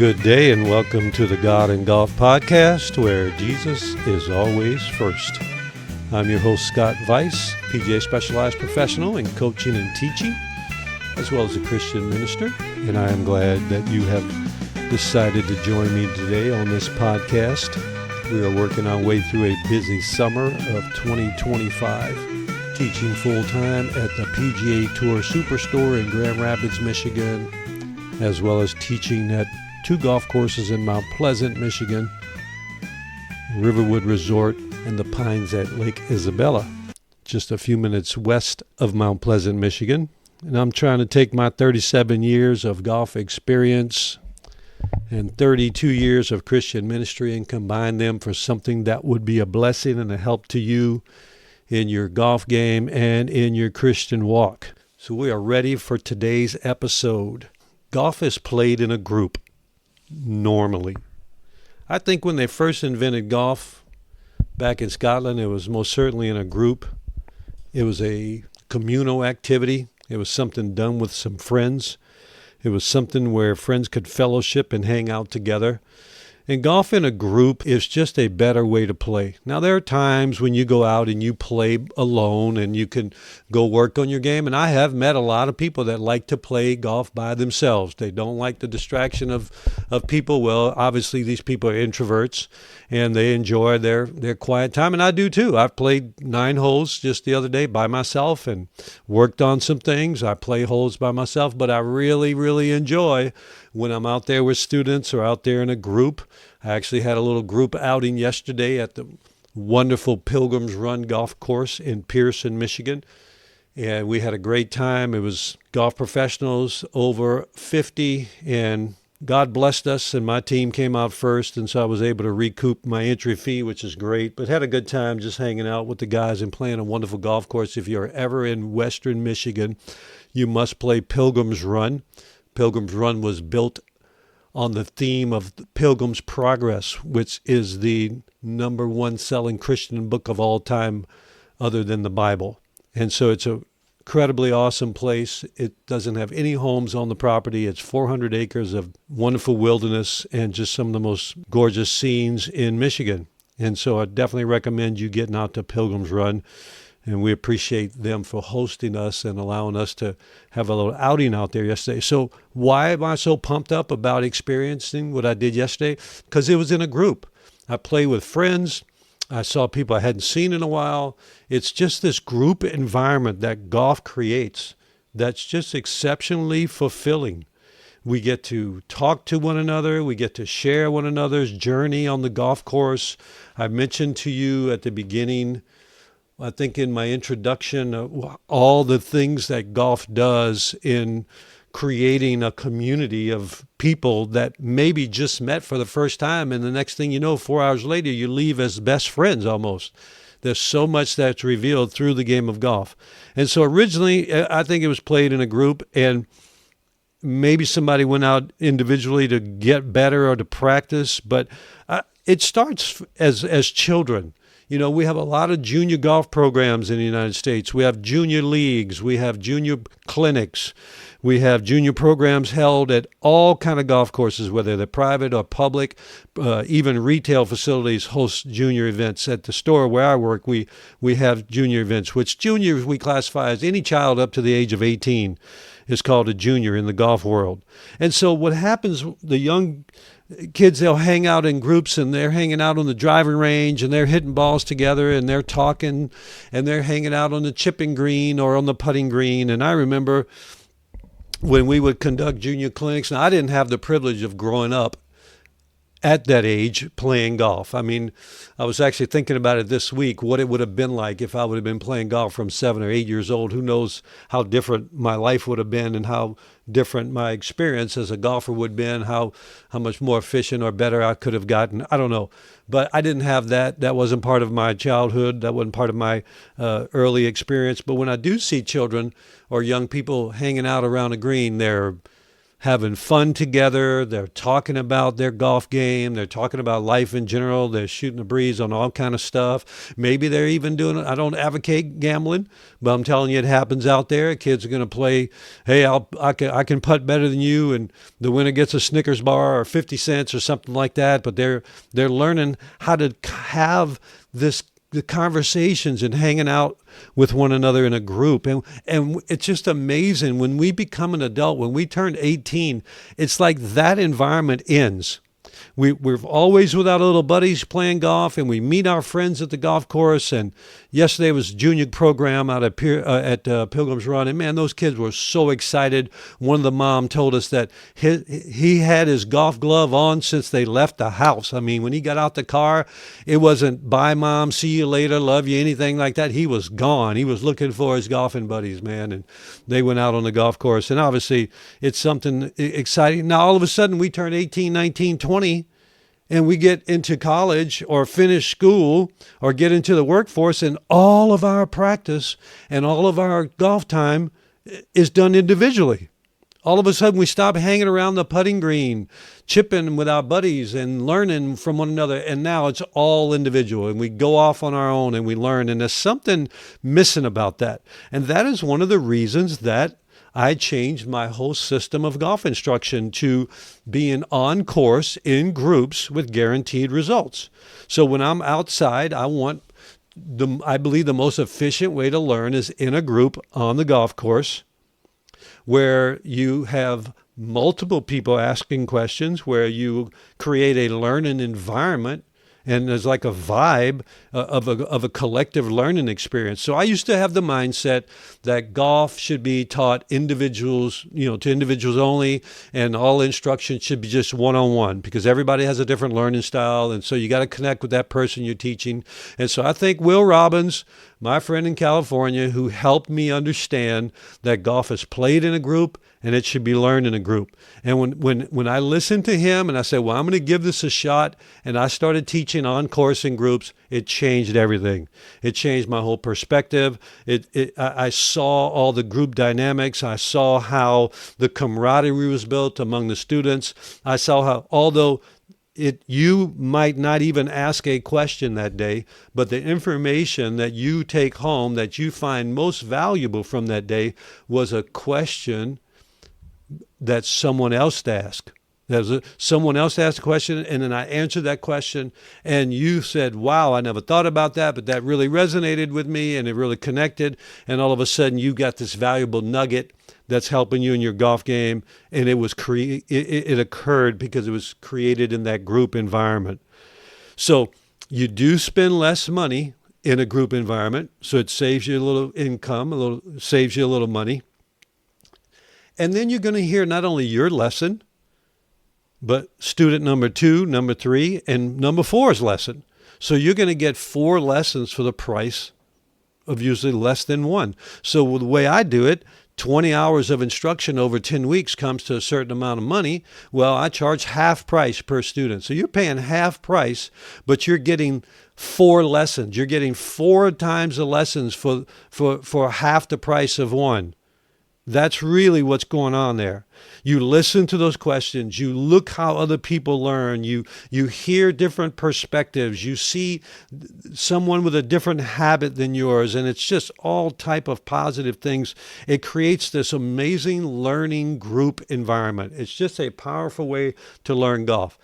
Good day and welcome to the God and Golf podcast, where Jesus is always first. I'm your host, Scott Weiss, PGA Specialized Professional in coaching and teaching, as well as a Christian minister, and I am glad that you have decided to join me today on this podcast. We are working our way through a busy summer of 2025, teaching full-time at the PGA Tour Superstore in Grand Rapids, Michigan, as well as teaching at 2 golf courses in Mount Pleasant, Michigan, Riverwood Resort, and the Pines at Lake Isabella, just a few minutes west of Mount Pleasant, Michigan. And I'm trying to take my 37 years of golf experience and 32 years of Christian ministry and combine them for something that would be a blessing and a help to you in your golf game and in your Christian walk. So we are ready for today's episode. Golf is played in a group, normally. I think when they first invented golf back in Scotland, it was most certainly in a group. It was a communal activity. It was something done with some friends. It was something where friends could fellowship and hang out together. And golf in a group is just a better way to play. Now, there are times when you go out and you play alone and you can go work on your game. And I have met a lot of people that like to play golf by themselves. They don't like the distraction of people. Well, obviously, these people are introverts and they enjoy their quiet time. And I do too. I've played 9 holes just the other day by myself and worked on some things. I play holes by myself, but I really, really enjoy when I'm out there with students or out there in a group. I actually had a little group outing yesterday at the wonderful Pilgrim's Run golf course in Pearson, Michigan. And we had a great time. It was golf professionals, over 50, and God blessed us, and my team came out first, and so I was able to recoup my entry fee, which is great. But had a good time just hanging out with the guys and playing a wonderful golf course. If you're ever in western Michigan, you must play Pilgrim's Run. Pilgrim's Run was built on the theme of Pilgrim's Progress, which is the number 1 selling Christian book of all time other than the Bible. And so it's an incredibly awesome place. It doesn't have any homes on the property. It's 400 acres of wonderful wilderness and just some of the most gorgeous scenes in Michigan. And so I definitely recommend you getting out to Pilgrim's Run. And we appreciate them for hosting us and allowing us to have a little outing out there yesterday. So why am I so pumped up about experiencing what I did yesterday? Because it was in a group. I played with friends. I saw people I hadn't seen in a while. It's just this group environment that golf creates that's just exceptionally fulfilling. We get to talk to one another. We get to share one another's journey on the golf course. I mentioned to you at the beginning, I think in my introduction, all the things that golf does in creating a community of people that maybe just met for the first time, and the next thing you know, 4 hours later, you leave as best friends almost. There's so much that's revealed through the game of golf. And so originally, I think it was played in a group, and maybe somebody went out individually to get better or to practice, but it starts as children. You know, we have a lot of junior golf programs in the United States. We have junior leagues. We have junior clinics. We have junior programs held at all kind of golf courses, whether they're private or public. Even retail facilities host junior events. At the store where I work, we have junior events, which juniors we classify as any child up to the age of 18 is called a junior in the golf world. And so what happens, the young kids, they'll hang out in groups, and they're hanging out on the driving range, and they're hitting balls together, and they're talking, and they're hanging out on the chipping green or on the putting green. And I remember when we would conduct junior clinics, and I didn't have the privilege of growing up at that age playing golf. I mean, I was actually thinking about it this week, what it would have been like if I would have been playing golf from 7 or 8 years old. Who knows how different my life would have been and how different my experience as a golfer would have been, how much more efficient or better I could have gotten. I don't know. But I didn't have that. That wasn't part of my childhood. That wasn't part of my early experience. But when I do see children or young people hanging out around a green, they're having fun together. They're talking about their golf game. They're talking about life in general. They're shooting the breeze on all kind of stuff. Maybe they're even doing it. I don't advocate gambling, but I'm telling you, it happens out there. Kids are going to play, hey, I can putt better than you, and the winner gets a Snickers bar or 50 cents or something like that. But they're learning how to have the conversations and hanging out with one another in a group. And it's just amazing when we become an adult, when we turn 18, it's like that environment ends. We're always with our little buddies playing golf, and we meet our friends at the golf course. And yesterday was junior program out at Pilgrim's Run, and man, those kids were so excited. One of the mom told us that he had his golf glove on since they left the house. I mean, when he got out the car, it wasn't bye mom, see you later, love you, anything like that. He was gone. He was looking for his golfing buddies, man, and they went out on the golf course. And obviously, it's something exciting. Now, all of a sudden, we turn 18, 19, 20, and we get into college or finish school or get into the workforce, and all of our practice and all of our golf time is done individually. All of a sudden, we stop hanging around the putting green, chipping with our buddies and learning from one another. And now it's all individual, and we go off on our own and we learn. And there's something missing about that. And that is one of the reasons that I changed my whole system of golf instruction to being on course in groups with guaranteed results. So when I'm outside, I believe the most efficient way to learn is in a group on the golf course, where you have multiple people asking questions, where you create a learning environment, and there's like a vibe of a collective learning experience. So I used to have the mindset that golf should be taught individuals, to individuals only, and all instruction should be just one-on-one, because everybody has a different learning style, and so you got to connect with that person you're teaching. And so I think Will Robbins, my friend in California, who helped me understand that golf is played in a group and it should be learned in a group. And when I listened to him and I said, well, I'm going to give this a shot, and I started teaching on course in groups, it changed everything. It changed my whole perspective. I saw all the group dynamics. I saw how the camaraderie was built among the students. I saw how, although you might not even ask a question that day, but the information that you take home that you find most valuable from that day was a question that someone else asked. Someone else asked a question, and then I answered that question, and you said, wow, I never thought about that, but that really resonated with me, and it really connected, and all of a sudden you got this valuable nugget that's helping you in your golf game, and it occurred because it was created in that group environment. So you do spend less money in a group environment, so it saves you a little income, saves you a little money. And then you're going to hear not only your lesson, but student number 2, number 3, and number 4's lesson. So you're going to get 4 lessons for the price of usually less than 1. So the way I do it, 20 hours of instruction over 10 weeks comes to a certain amount of money. Well, I charge half price per student. So you're paying half price, but you're getting 4 lessons. You're getting 4 times the lessons for half the price of 1. That's really what's going on there. You listen to those questions. You look how other people learn. You hear different perspectives. You see someone with a different habit than yours, and it's just all type of positive things. It creates this amazing learning group environment. It's just a powerful way to learn golf.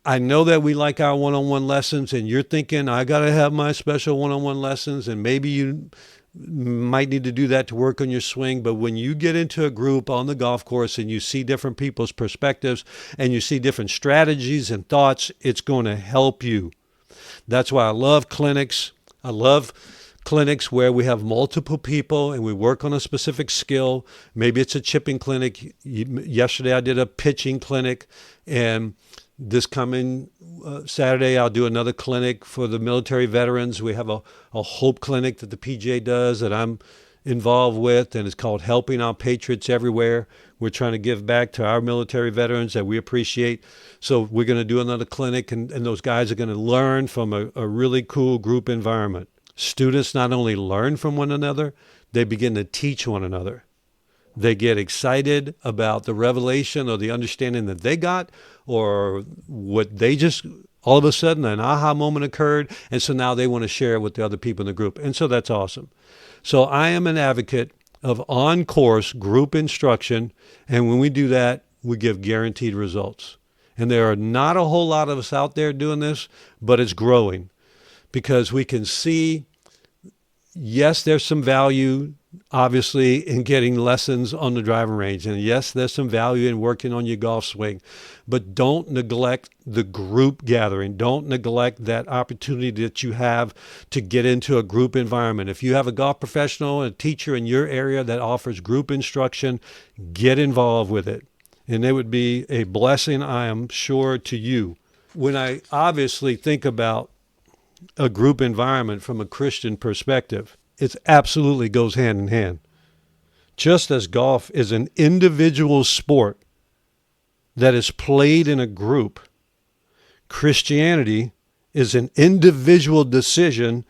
I know that we like our one-on-one lessons, and you're thinking, I got to have my special one-on-one lessons, and maybe you might need to do that to work on your swing. But when you get into a group on the golf course and you see different people's perspectives and you see different strategies and thoughts, it's going to help you. That's why I love clinics. I love clinics where we have multiple people and we work on a specific skill. Maybe it's a chipping clinic. Yesterday I did a pitching clinic, and this coming Saturday, I'll do another clinic for the military veterans. We have a hope clinic that the PGA does that I'm involved with, and it's called Helping Our Patriots Everywhere. We're trying to give back to our military veterans that we appreciate. So we're going to do another clinic, and those guys are going to learn from a really cool group environment. Students not only learn from one another, they begin to teach one another. They get excited about the revelation or the understanding that they got, or what they just, all of a sudden, an aha moment occurred, and so now they want to share it with the other people in the group. And so that's awesome. So I am an advocate of on-course group instruction, and when we do that, we give guaranteed results. And there are not a whole lot of us out there doing this, but it's growing because we can see, yes, there's some value, obviously, in getting lessons on the driving range. And yes, there's some value in working on your golf swing. But don't neglect the group gathering. Don't neglect that opportunity that you have to get into a group environment. If you have a golf professional, a teacher in your area that offers group instruction, get involved with it. And it would be a blessing, I am sure, to you. When I obviously think about a group environment from a Christian perspective, it absolutely goes hand in hand. Just as golf is an individual sport that is played in a group, Christianity is an individual decision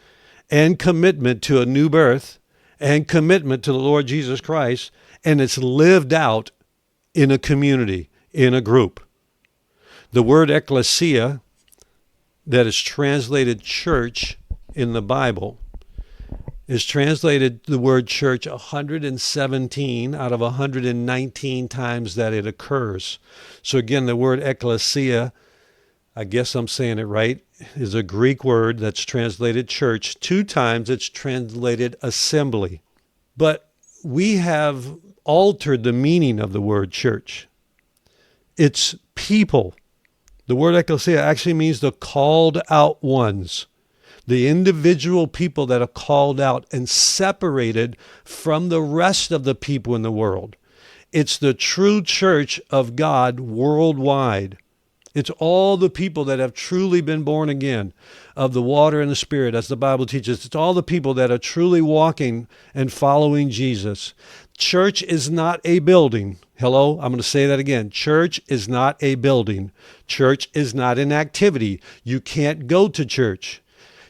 and commitment to a new birth and commitment to the Lord Jesus Christ, and it's lived out in a community, in a group. The word ecclesia, that is translated church in the Bible, is translated the word church 117 out of 119 times that it occurs. So again, the word ecclesia, I guess I'm saying it right, is a Greek word that's translated church. 2 times it's translated assembly. But we have altered the meaning of the word church. It's people. The word ecclesia actually means the called out ones, the individual people that are called out and separated from the rest of the people in the world. It's the true church of God worldwide. It's all the people that have truly been born again of the water and the Spirit, as the Bible teaches. It's all the people that are truly walking and following Jesus. Church is not a building. Hello, I'm going to say that again. Church is not a building. Church is not an activity. You can't go to church.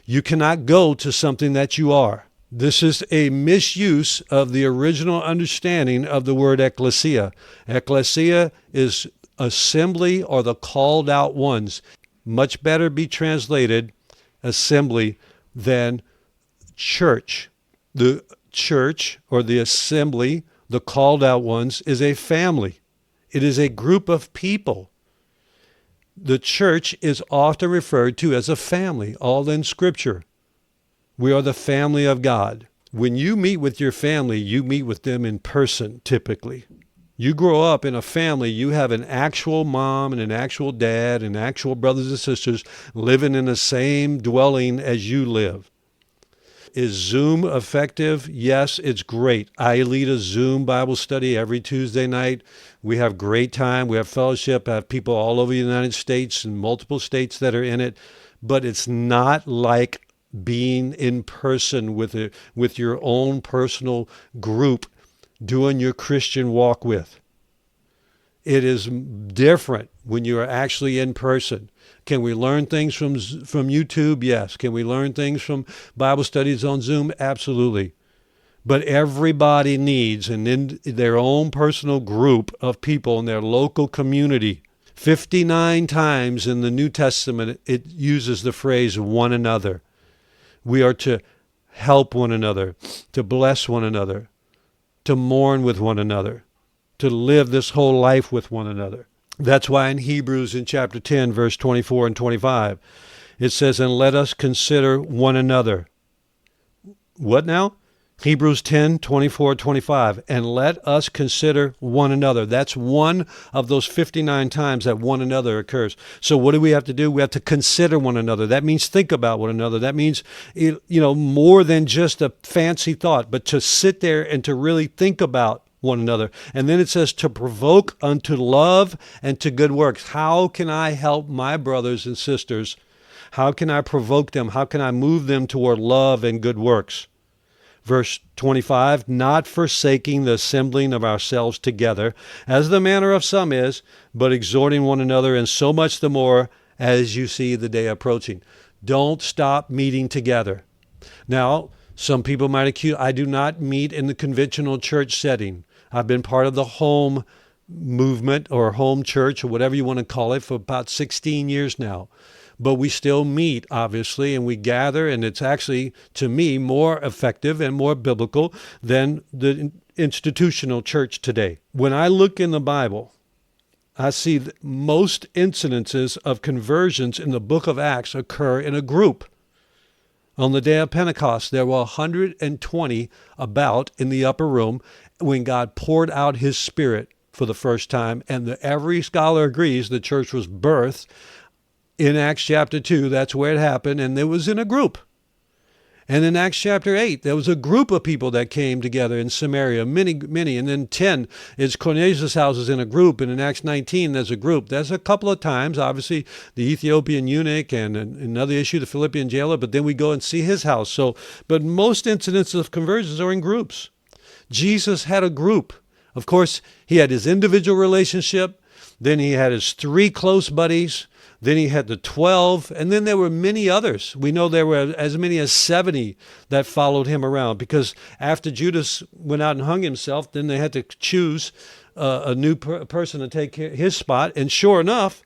You cannot go to something that you are. This is a misuse of the original understanding of the word ecclesia. Ecclesia is assembly or the called out ones. Much better be translated assembly than church. The church or the assembly, the called out ones, is a family. It is a group of people. The church is often referred to as a family, all in Scripture. We are the family of God. When you meet with your family, you meet with them in person, typically. You grow up in a family, you have an actual mom and an actual dad and actual brothers and sisters living in the same dwelling as you live. Is Zoom effective? Yes, it's great. I lead a Zoom Bible study every Tuesday night. We have great time. We have fellowship. I have people all over the United States and multiple states that are in it. But it's not like being in person with your own personal group doing your Christian walk with. It is different when you are actually in person. Can we learn things from YouTube? Yes. Can we learn things from Bible studies on Zoom? Absolutely. But everybody needs in their own personal group of people in their local community. 59 times in the New Testament, it uses the phrase one another. We are to help one another, to bless one another, to mourn with one another, to live this whole life with one another. That's why in Hebrews in chapter 10, verse 24 and 25, it says, and let us consider one another. What now? Hebrews 10, 24, 25. And let us consider one another. That's one of those 59 times that one another occurs. So what do we have to do? We have to consider one another. That means think about one another. That means, more than just a fancy thought, but to sit there and to really think about one another. And then it says to provoke unto love and to good works. How can I help my brothers and sisters? How can I provoke them? How can I move them toward love and good works? Verse 25, not forsaking the assembling of ourselves together, as the manner of some is, but exhorting one another, and so much the more as you see the day approaching. Don't stop meeting together. Now, some people might accuse, I do not meet in the conventional church setting. I've been part of the home movement or home church or whatever you want to call it for about 16 years now. But we still meet, obviously, and we gather, and it's actually, to me, more effective and more biblical than the institutional church today. When I look in the Bible, I see that most incidences of conversions in the book of Acts occur in a group. On the day of Pentecost, there were 120 about in the upper room when God poured out his Spirit for the first time, and every scholar agrees the church was birthed in Acts chapter 2. That's where it happened, and it was in a group. And in Acts chapter 8, there was a group of people that came together in Samaria, many. And then 10 is Cornelius' house is in a group. And in Acts 19, there's a group. There's a couple of times, obviously, the Ethiopian eunuch and another issue, the Philippian jailer. But then we go and see his house. But most incidents of conversions are in groups. Jesus had a group. Of course, he had his individual relationship. Then he had his 3 close buddies. Then he had the 12, and then there were many others. We know there were as many as 70 that followed him around, because after Judas went out and hung himself, then they had to choose a new person to take his spot. And sure enough,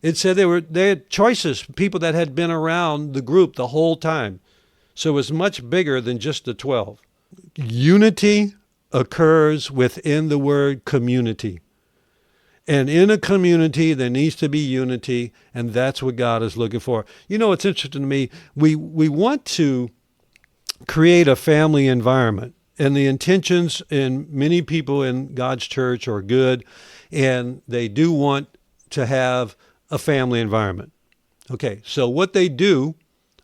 it said they had choices, people that had been around the group the whole time. So it was much bigger than just the 12. Unity occurs within the word community. And in a community, there needs to be unity, and that's what God is looking for. You know, it's interesting to me. We want to create a family environment, and the intentions in many people in God's church are good, and they do want to have a family environment. Okay, so what they do,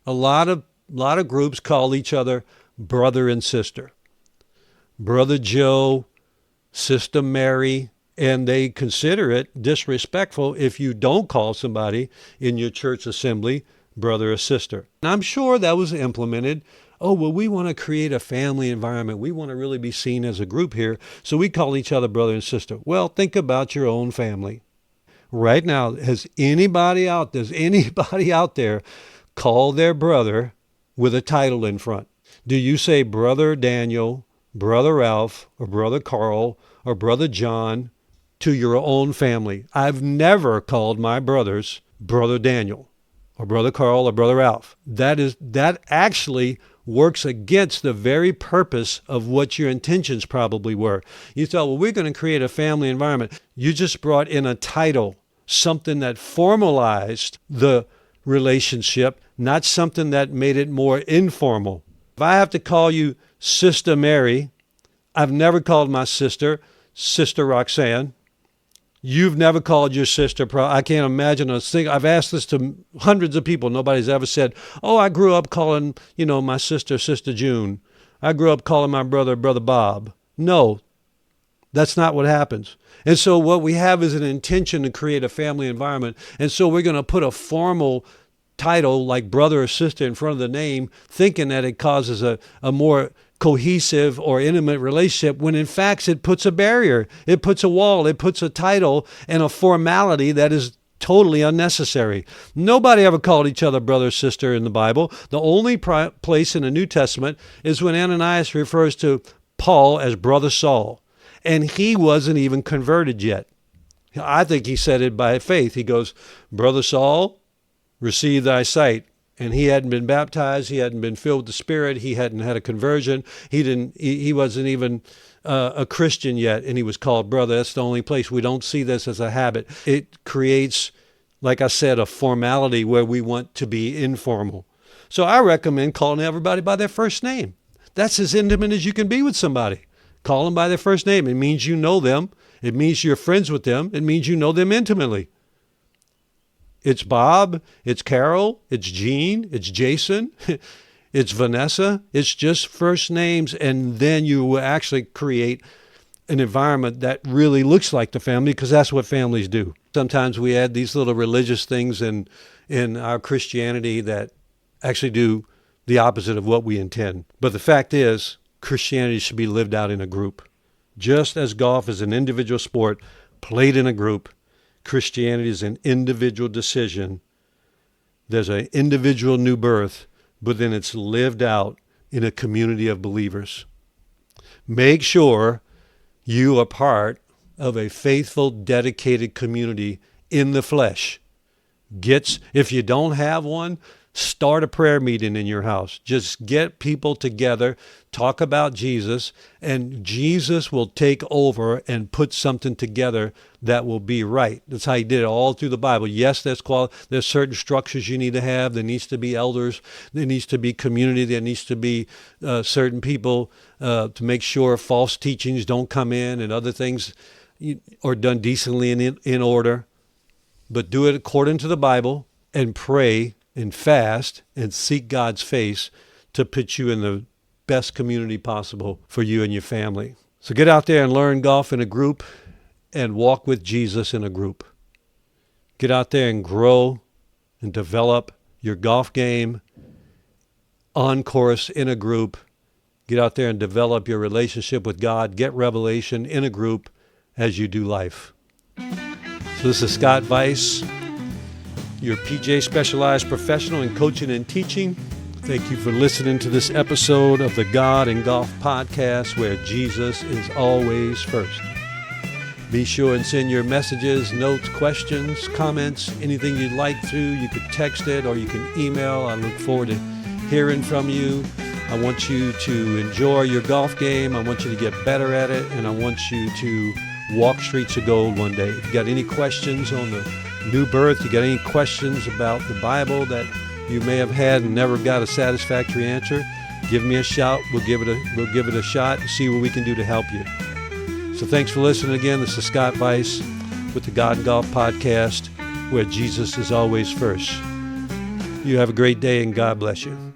a lot of groups call each other brother and sister. Brother Joe, Sister Mary. And they consider it disrespectful if you don't call somebody in your church assembly brother or sister. And I'm sure that was implemented. Oh, well, we want to create a family environment. We want to really be seen as a group here, so we call each other brother and sister. Well, think about your own family. Right now, does anybody out there call their brother with a title in front? Do you say Brother Daniel, Brother Ralph, or Brother Carl, or Brother John to your own family? I've never called my brothers Brother Daniel or Brother Carl or Brother Ralph. That actually works against the very purpose of what your intentions probably were. You thought, well, we're going to create a family environment. You just brought in a title, something that formalized the relationship, not something that made it more informal. If I have to call you Sister Mary, I've never called my sister Sister Roxanne. You've never called your sister. I can't imagine a thing. I've asked this to hundreds of people. Nobody's ever said, oh, I grew up calling, my sister, Sister June. I grew up calling my brother, Brother Bob. No, that's not what happens. And so what we have is an intention to create a family environment. And so we're going to put a formal title like brother or sister in front of the name, thinking that it causes a more cohesive or intimate relationship, when in fact it puts a barrier, it puts a wall, it puts a title and a formality that is totally unnecessary. Nobody ever called each other brother or sister in the Bible. The only place in the New Testament is when Ananias refers to Paul as Brother Saul, and he wasn't even converted yet. I think he said it by faith. He goes, Brother Saul, receive thy sight. And he hadn't been baptized. He hadn't been filled with the Spirit. He hadn't had a conversion. He wasn't even a Christian yet, and he was called brother. That's the only place. We don't see this as a habit. It creates, like I said, a formality where we want to be informal. So I recommend calling everybody by their first name. That's as intimate as you can be with somebody. Call them by their first name. It means you know them. It means you're friends with them. It means you know them intimately. It's Bob, it's Carol, it's Jean, it's Jason, it's Vanessa. It's just first names, and then you will actually create an environment that really looks like the family, because that's what families do. Sometimes we add these little religious things in our Christianity that actually do the opposite of what we intend. But the fact is, Christianity should be lived out in a group. Just as golf is an individual sport played in a group, Christianity is an individual decision. There's an individual new birth, but then it's lived out in a community of believers. Make sure You are part of a faithful, dedicated community in the flesh. If you don't have one, start a prayer meeting in your house. Just get people together, talk about Jesus, and Jesus will take over and put something together that will be right. That's how he did it all through the Bible. Yes, there's certain structures you need to have. There needs to be elders. There needs to be community. There needs to be certain people to make sure false teachings don't come in and other things are done decently and in order. But do it according to the Bible and pray and fast and seek God's face to put you in the best community possible for you and your family. So get out there and learn golf in a group and walk with Jesus in a group. Get out there and grow and develop your golf game on course in a group. Get out there and develop your relationship with God. Get revelation in a group as you do life. So this is Scott Weiss, your PJ Specialized Professional in Coaching and Teaching. Thank you for listening to this episode of the God and Golf Podcast, where Jesus is always first. Be sure and send your messages, notes, questions, comments, anything you'd like to. You could text it or you can email. I look forward to hearing from you. I want you to enjoy your golf game. I want you to get better at it, and I want you to walk streets of gold one day. If you got any questions on the new birth, you got any questions about the Bible that you may have had and never got a satisfactory answer, give me a shout. We'll give it a shot and see what we can do to help you. So thanks for listening again. This is Scott Weiss with the God and Golf Podcast, where Jesus is always first. You have a great day and God bless you.